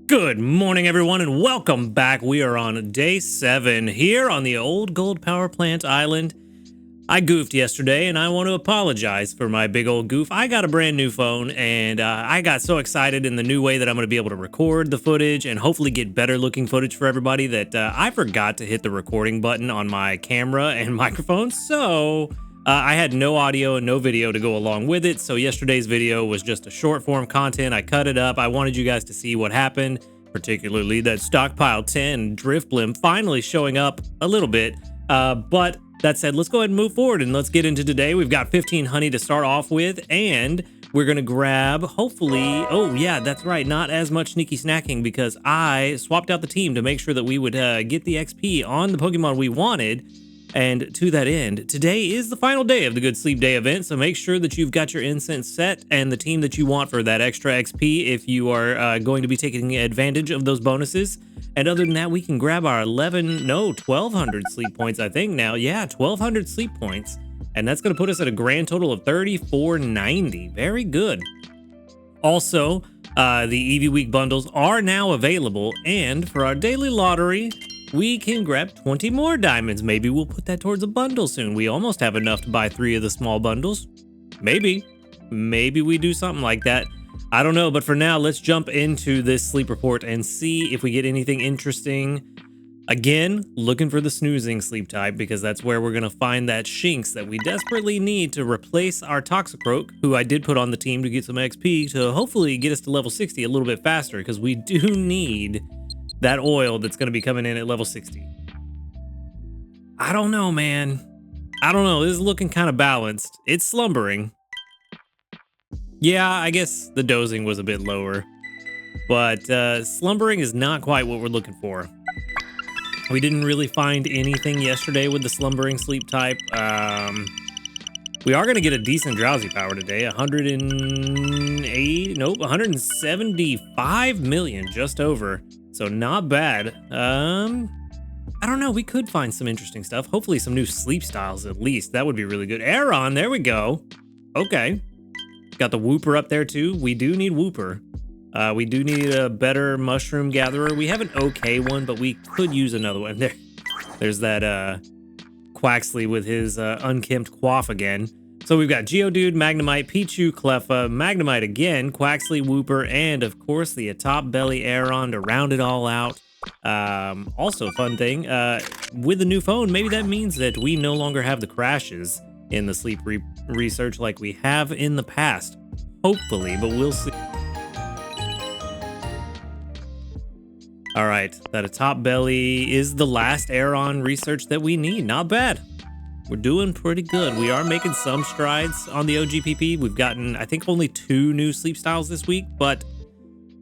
Good morning, everyone, and welcome back. We are on day 7 here on the old gold power plant island. I goofed yesterday, and I want to apologize for my big old goof. I got a brand new phone, and I got so excited in the new way that I'm going to be able to record the footage and hopefully get better looking footage for everybody that I forgot to hit the recording button on my camera and microphone. So I had no audio and no video to go along with it. So yesterday's video was just a short form content. I cut it up. I wanted you guys to see what happened, particularly that stockpile 10 driftblim finally showing up a little bit. But that said, let's go ahead and move forward and let's get into today. We've got 15 honey to start off with, and we're going to grab, hopefully, oh yeah, that's right, not as much sneaky snacking because I swapped out the team to make sure that we would get the XP on the Pokemon we wanted. And to that end, today is the final day of the Good Sleep Day event, so make sure that you've got your incense set and the team that you want for that extra XP if you are going to be taking advantage of those bonuses. And other than that, we can grab our 1,200 sleep points, I think now. Yeah, 1,200 sleep points. And that's going to put us at a grand total of 3,490. Very good. Also, the Eevee Week bundles are now available, and for our daily lottery, we can grab 20 more diamonds. Maybe we'll put that towards a bundle soon. We almost have enough to buy 3 of the small bundles. Maybe we do something like that. I don't know, but for now, let's jump into this sleep report and see if we get anything interesting. Again, looking for the snoozing sleep type because that's where we're going to find that Shinx that we desperately need to replace our Toxicroak, who I did put on the team to get some XP to hopefully get us to level 60 a little bit faster because we do need that oil that's going to be coming in at level 60. I don't know, man. I don't know. This is looking kind of balanced. It's slumbering. Yeah, I guess the dozing was a bit lower. But slumbering is not quite what we're looking for. We didn't really find anything yesterday with the slumbering sleep type. We are going to get a decent drowsy power today. 175 million, just over. So not bad. I don't know. We could find some interesting stuff. Hopefully some new sleep styles at least. That would be really good. Aeron, there we go. Okay. Got the Wooper up there too. We do need Wooper. We do need a better Mushroom Gatherer. We have an okay one, but we could use another one. There's that Quaxley with his unkempt quaff again. So we've got Geodude, Magnemite, Pichu, Cleffa, Magnemite again, Quaxley, Wooper, and of course the Atop Belly Aeron to round it all out. Also, fun thing, with the new phone, maybe that means that we no longer have the crashes in the sleep research like we have in the past. Hopefully, but we'll see. All right, that Atop Belly is the last Aeron research that we need. Not bad. We're doing pretty good. We are making some strides on the OGPP. We've gotten, I think, only 2 new sleep styles this week, but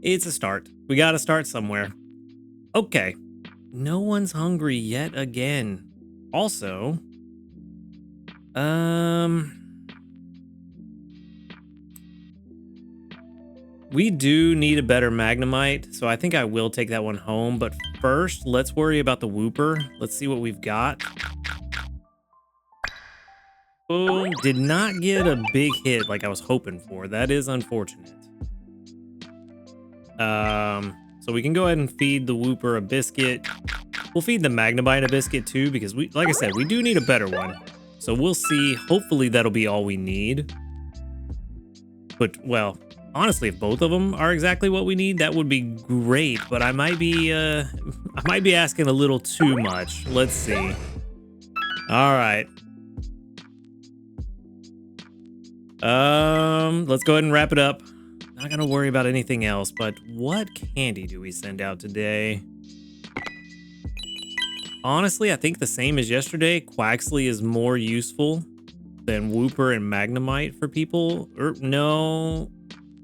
it's a start. We got to start somewhere. Okay. No one's hungry yet again. Also, we do need a better Magnemite, so I think I will take that one home. But first, let's worry about the Wooper. Let's see what we've got. Oh, did not get a big hit like I was hoping for. That is unfortunate. So we can go ahead and feed the Wooper a biscuit. We'll feed the Magnemite a biscuit too, because we, like I said, we do need a better one. So we'll see. Hopefully that'll be all we need. But, well, honestly, if both of them are exactly what we need, that would be great. But I might be asking a little too much. Let's see. All right. Let's go ahead and wrap it up. Not gonna worry about anything else, but what candy do we send out today? Honestly, I think the same as yesterday. Quaxley is more useful than Wooper and Magnemite for people. Or no,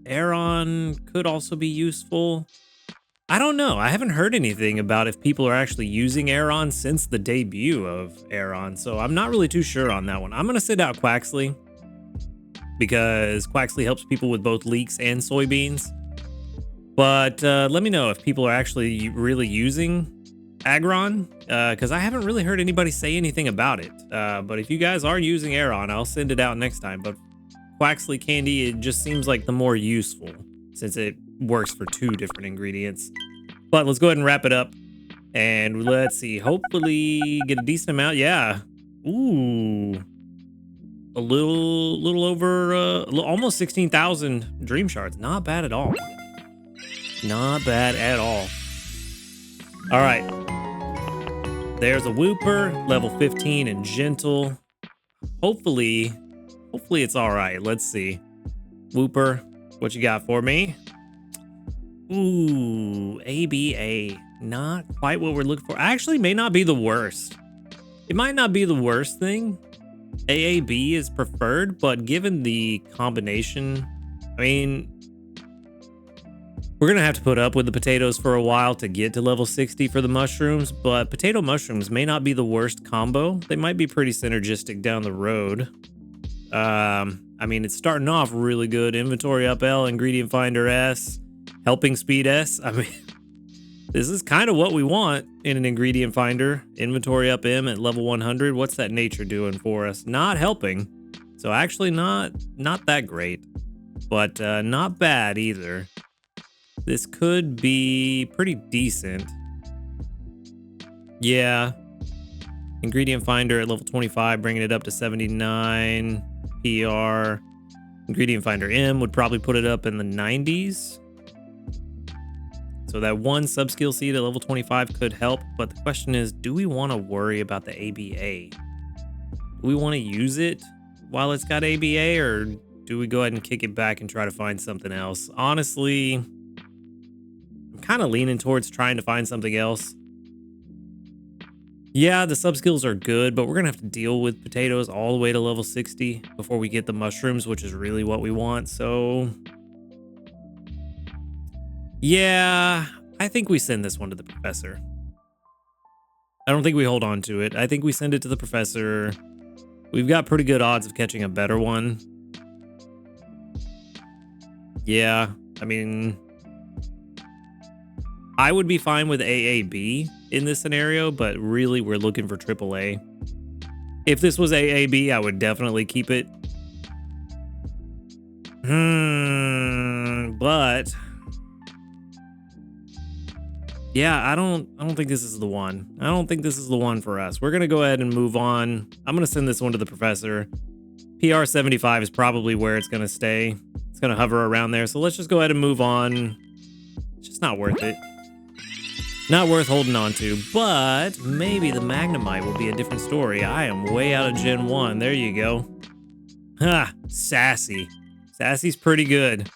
Aeron could also be useful. I don't know. I haven't heard anything about if people are actually using Aeron since the debut of Aeron, so I'm not really too sure on that one. I'm gonna send out Quaxley, because Quaxley helps people with both leeks and soybeans. But let me know if people are actually really using Aggron, because I haven't really heard anybody say anything about it. But if you guys are using Aeron, I'll send it out next time. But Quaxley candy, it just seems like the more useful, since it works for 2 different ingredients. But let's go ahead and wrap it up. And let's see, hopefully get a decent amount. Yeah. Ooh. A little over, almost 16,000 dream shards. Not bad at all. Not bad at all. All right. There's a Wooper, level 15 and gentle. Hopefully it's all right. Let's see. Wooper, what you got for me? Ooh, ABA. Not quite what we're looking for. Actually, may not be the worst. It might not be the worst thing. AAB is preferred, but given the combination, I mean, we're going to have to put up with the potatoes for a while to get to level 60 for the mushrooms, but potato mushrooms may not be the worst combo. They might be pretty synergistic down the road. I mean, it's starting off really good. Inventory up L, ingredient finder S, helping speed S. I mean, this is kind of what we want in an ingredient finder. Inventory up M at level 100. What's that nature doing for us? Not helping. So actually not that great, but not bad either. This could be pretty decent. Yeah. Ingredient finder at level 25, bringing it up to 79. PR. Ingredient finder M would probably put it up in the 90s. So that one sub-skill seed at level 25 could help, but the question is, do we want to worry about the ABA? Do we want to use it while it's got ABA, or do we go ahead and kick it back and try to find something else? Honestly, I'm kind of leaning towards trying to find something else. Yeah, the sub-skills are good, but we're going to have to deal with potatoes all the way to level 60 before we get the mushrooms, which is really what we want, so... yeah, I think we send this one to the professor. I don't think we hold on to it. I think we send it to the professor. We've got pretty good odds of catching a better one. Yeah, I mean, I would be fine with AAB in this scenario, but really we're looking for AAA. If this was AAB, I would definitely keep it. But yeah, I don't think this is the one. I don't think this is the one for us. We're going to go ahead and move on. I'm going to send this one to the professor. PR 75 is probably where it's going to stay. It's going to hover around there. So let's just go ahead and move on. It's just not worth it. Not worth holding on to, but maybe the Magnemite will be a different story. I am way out of Gen 1. There you go. Ha, Sassy. Sassy's pretty good.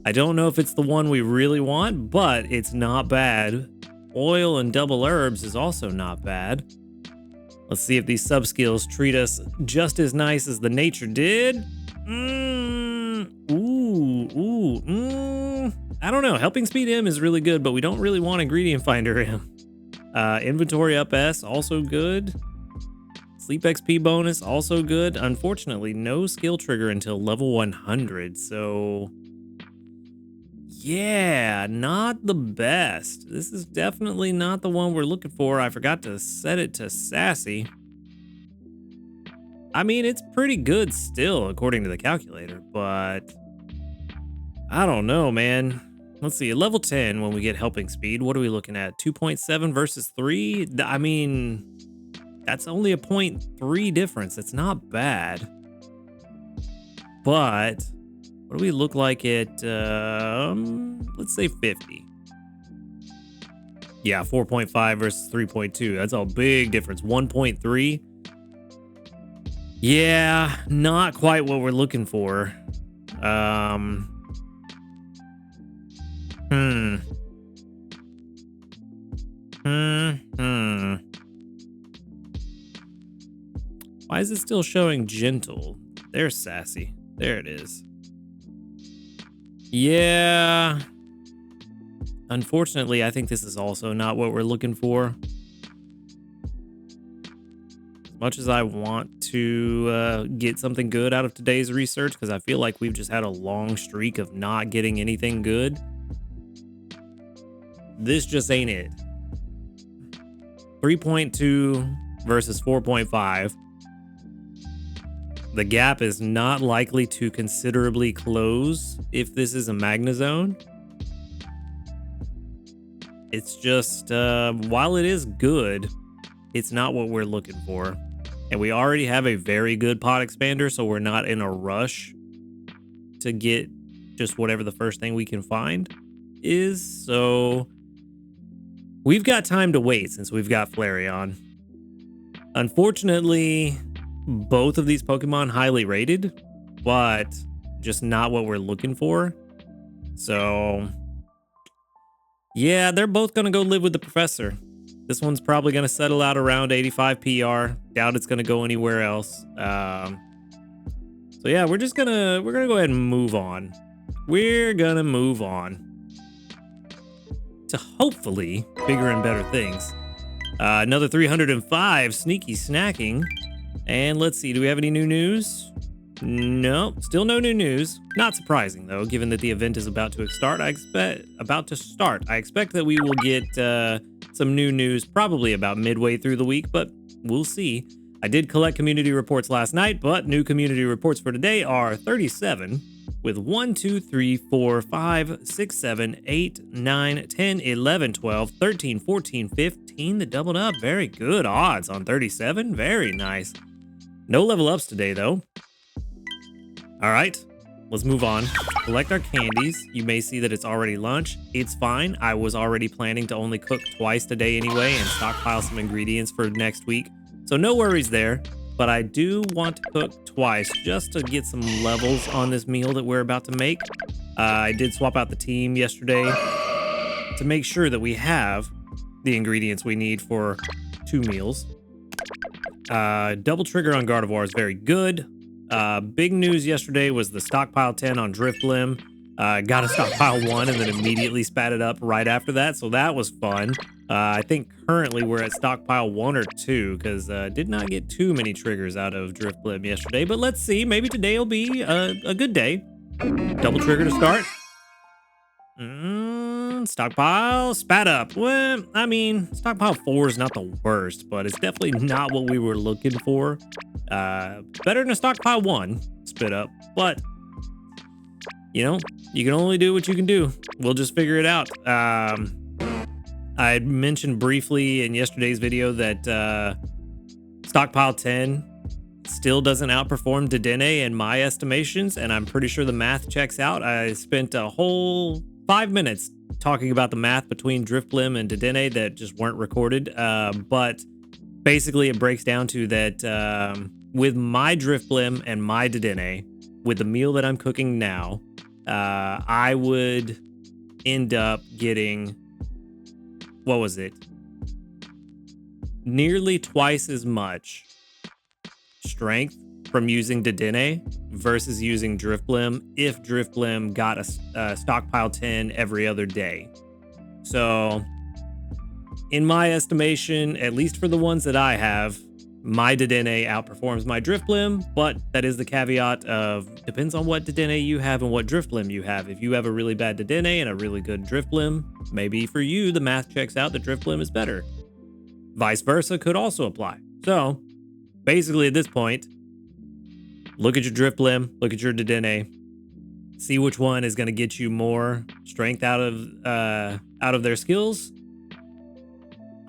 I don't know if it's the one we really want, but it's not bad. Oil and double herbs is also not bad. Let's see if these sub-skills treat us just as nice as the nature did. I don't know. Helping speed M is really good, but we don't really want ingredient finder M. Inventory up S, also good. Sleep XP bonus, also good. Unfortunately, no skill trigger until level 100, so... yeah, not the best. This is definitely not the one we're looking for. I forgot to set it to Sassy. I mean, it's pretty good still, according to the calculator, but I don't know, man. Let's see, at level 10, when we get helping speed, what are we looking at? 2.7 versus 3? I mean, that's only a 0.3 difference. It's not bad. But what do we look like at, let's say 50? Yeah, 4.5 versus 3.2. That's a big difference. 1.3. Yeah, not quite what we're looking for. Why is it still showing gentle? There's Sassy. There it is. Yeah. Unfortunately, I think this is also not what we're looking for. As much as I want to get something good out of today's research, because I feel like we've just had a long streak of not getting anything good, this just ain't it. 3.2 versus 4.5. The gap is not likely to considerably close if this is a Magna Zone. It's just, while it is good, it's not what we're looking for. And we already have a very good pot expander, so we're not in a rush to get just whatever the first thing we can find is. So we've got time to wait since we've got Flareon. Unfortunately, both of these Pokemon highly rated, but just not what we're looking for. So yeah, they're both going to go live with the professor. This one's probably going to settle out around 85 PR. Doubt it's going to go anywhere else. So yeah, we're gonna go ahead and move on. We're gonna move on to hopefully bigger and better things. Another 305 sneaky snacking. And let's see, do we have any new news? No, still no new news. Not surprising though, given that the event is about to start. I expect that we will get some new news probably about midway through the week, but we'll see. I did collect community reports last night, but new community reports for today are 37 with 1, 2, 3, 4, 5, 6, 7, 8, 9, 10, 11, 12, 13, 14, 15. The doubled up. Very good odds on 37. Very nice. No level ups today though. All right, let's move on. Collect our candies. You may see that it's already lunch. It's fine. I was already planning to only cook twice today anyway and stockpile some ingredients for next week. So no worries there, but I do want to cook twice just to get some levels on this meal that we're about to make. I did swap out the team yesterday to make sure that we have the ingredients we need for 2 meals. Double trigger on Gardevoir is very good. Big news yesterday was the stockpile 10 on driftblim. Got a stockpile 1 and then immediately spat it up right after that, so that was fun. I think currently we're at stockpile 1 or 2 because did not get too many triggers out of driftblim yesterday, but let's see, maybe today will be a good day. Double trigger to start. Stockpile spat up. Well, I mean, stockpile 4 is not the worst, but it's definitely not what we were looking for. Better than a stockpile 1 spit up, but you know, you can only do what you can do. We'll just figure it out. I mentioned briefly in yesterday's video that stockpile 10 still doesn't outperform Dedenne in my estimations, and I'm pretty sure the math checks out. I spent a whole 5 minutes talking about the math between driftblim and Dedenne that just weren't recorded, but basically it breaks down to that with my driftblim and my Dedenne, with the meal that I'm cooking now, I would end up getting, what was it? Nearly twice as much strength from using Dedenne versus using driftblim if driftblim got a stockpile 10 every other day. So in my estimation, at least for the ones that I have, my Dedenne outperforms my driftblim, but that is the caveat of depends on what Dedenne you have and what driftblim you have. If you have a really bad Dedenne and a really good driftblim, maybe for you the math checks out that driftblim is better. Vice versa could also apply. So basically at this point, look at your driftblim, look at your Dedenne, see which one is going to get you more strength out of their skills.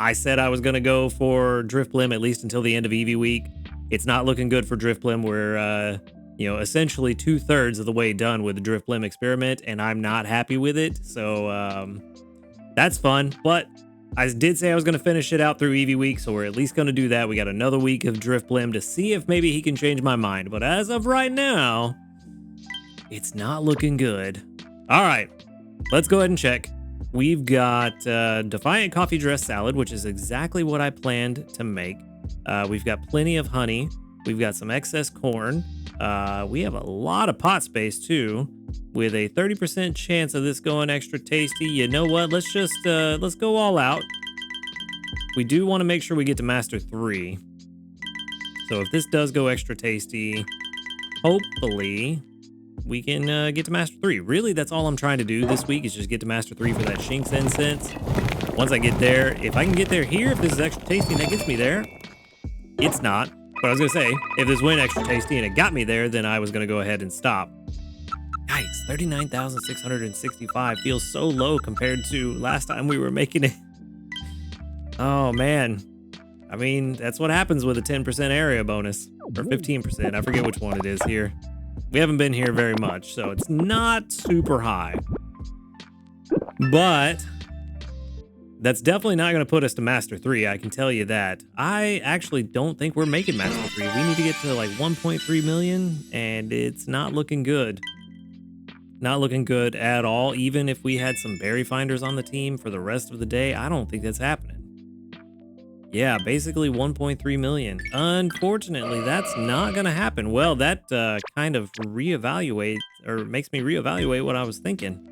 I said I was going to go for driftblim at least until the end of Eevee week. It's not looking good for driftblim. We're, essentially 2/3 of the way done with the driftblim experiment, and I'm not happy with it. So that's fun. But I did say I was going to finish it out through Eevee week, so we're at least going to do that. We got another week of driftblim to see if maybe he can change my mind. But as of right now, it's not looking good. All right, let's go ahead and check. We've got Defiant Coffee Dress Salad, which is exactly what I planned to make. We've got plenty of honey. We've got some excess corn. We have a lot of pot space too, with a 30% chance of this going extra tasty. You know what? Let's just let's go all out. We do want to make sure we get to Master 3. So if this does go extra tasty, hopefully we can get to Master 3. Really, that's all I'm trying to do this week is just get to Master 3 for that Shinx incense. Once I get there, if I can get there here, if this is extra tasty and that gets me there, it's not. But I was going to say, if this went extra tasty and it got me there, then I was going to go ahead and stop. Yikes, 39,665 feels so low compared to last time we were making it. Oh, man. I mean, that's what happens with a 10% area bonus. Or 15%. I forget which one it is here. We haven't been here very much, so it's not super high. But that's definitely not going to put us to Master 3, I can tell you that. I actually don't think we're making Master 3. We need to get to like 1.3 million, and it's not looking good. Not looking good at all. Even if we had some berry finders on the team for the rest of the day, I don't think that's happening. Yeah, basically 1.3 million. Unfortunately, that's not going to happen. Well, that kind of reevaluates or makes me reevaluate what I was thinking.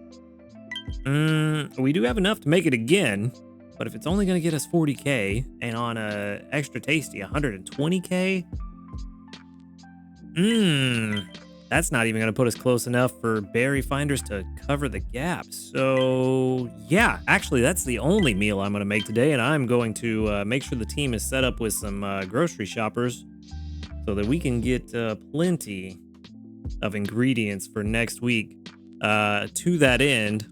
We do have enough to make it again, but if it's only going to get us 40k and on a extra tasty 120k, that's not even going to put us close enough for berry finders to cover the gap. So yeah, actually that's the only meal I'm going to make today, and I'm going to make sure the team is set up with some grocery shoppers so that we can get plenty of ingredients for next week. To that end,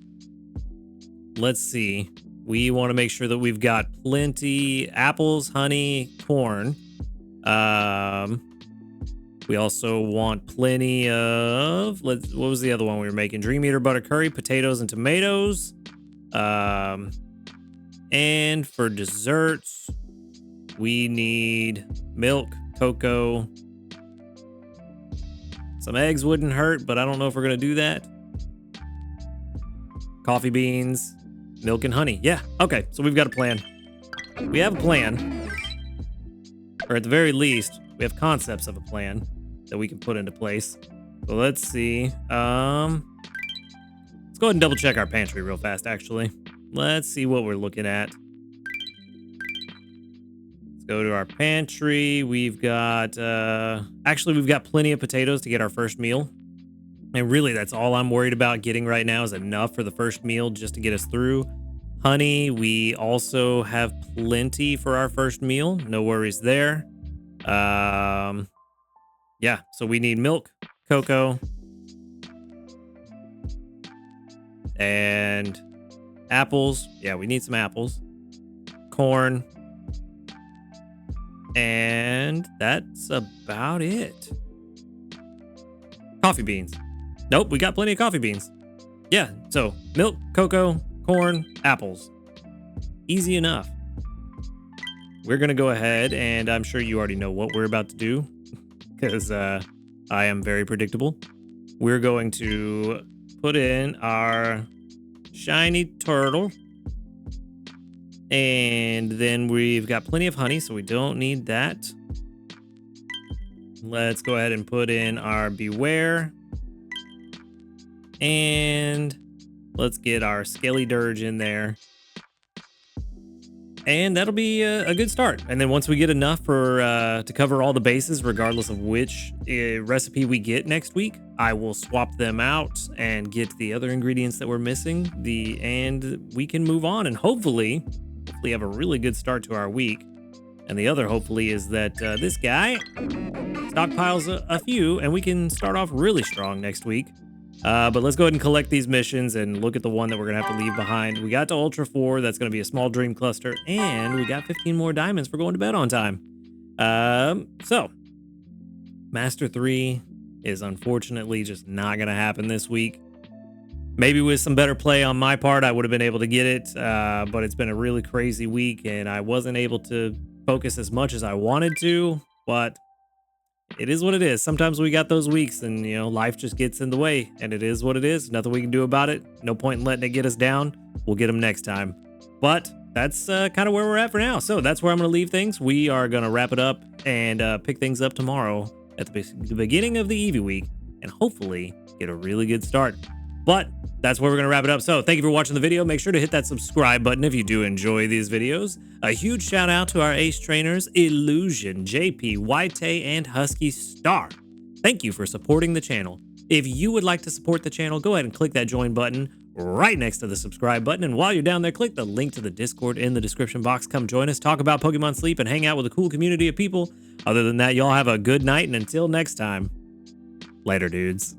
let's see. We want to make sure that we've got plenty apples, honey, corn. We also want plenty of, what was the other one we were making? Dream Eater butter curry, potatoes and tomatoes. And for desserts, we need milk, cocoa. Some eggs wouldn't hurt, but I don't know if we're going to do that. Coffee beans, milk and honey. Yeah, okay, so we've got a plan. We have a plan. Or at the very least, we have concepts of a plan that we can put into place. So let's see. Let's go ahead and double check our pantry real fast, actually. Let's see what we're looking at. Let's go to our pantry. We've got, actually, we've got plenty of potatoes to get our first meal. And really, that's all I'm worried about getting right now is enough for the first meal just to get us through. Honey, we also have plenty for our first meal. No worries there. Yeah, so we need milk, cocoa, and apples. Yeah, we need some apples, corn, and that's about it. Coffee beans. Nope, we got plenty of coffee beans. Yeah, so milk, cocoa, corn, apples. Easy enough. We're going to go ahead, and I'm sure you already know what we're about to do because I am very predictable. We're going to put in our shiny turtle, and then we've got plenty of honey, so we don't need that. Let's go ahead and put in our beware, and let's get our scaly dirge in there. And that'll be a good start. And then once we get enough for to cover all the bases, regardless of which recipe we get next week, I will swap them out and get the other ingredients that we're missing. And we can move on and hopefully have a really good start to our week. And the other hopefully is that this guy stockpiles a few and we can start off really strong next week. But let's go ahead and collect these missions and look at the one that we're going to have to leave behind. We got to Ultra 4. That's going to be a small dream cluster. And we got 15 more diamonds for going to bed on time. So, Master 3 is unfortunately just not going to happen this week. Maybe with some better play on my part, I would have been able to get it. But it's been a really crazy week, and I wasn't able to focus as much as I wanted to. But it is what it is. Sometimes we got those weeks and, you know, life just gets in the way, and it is what it is. Nothing we can do about it. No point in letting it get us down. We'll get them next time. But that's kind of where we're at for now. So that's where I'm going to leave things. We are going to wrap it up and pick things up tomorrow at the beginning of the Eevee week and hopefully get a really good start. But that's where we're going to wrap it up. So thank you for watching the video. Make sure to hit that subscribe button if you do enjoy these videos. A huge shout out to our ace trainers, Illusion, JP, White, and Husky Star. Thank you for supporting the channel. If you would like to support the channel, go ahead and click that join button right next to the subscribe button. And while you're down there, click the link to the Discord in the description box. Come join us, talk about Pokemon Sleep, and hang out with a cool community of people. Other than that, y'all have a good night, and until next time, later, dudes.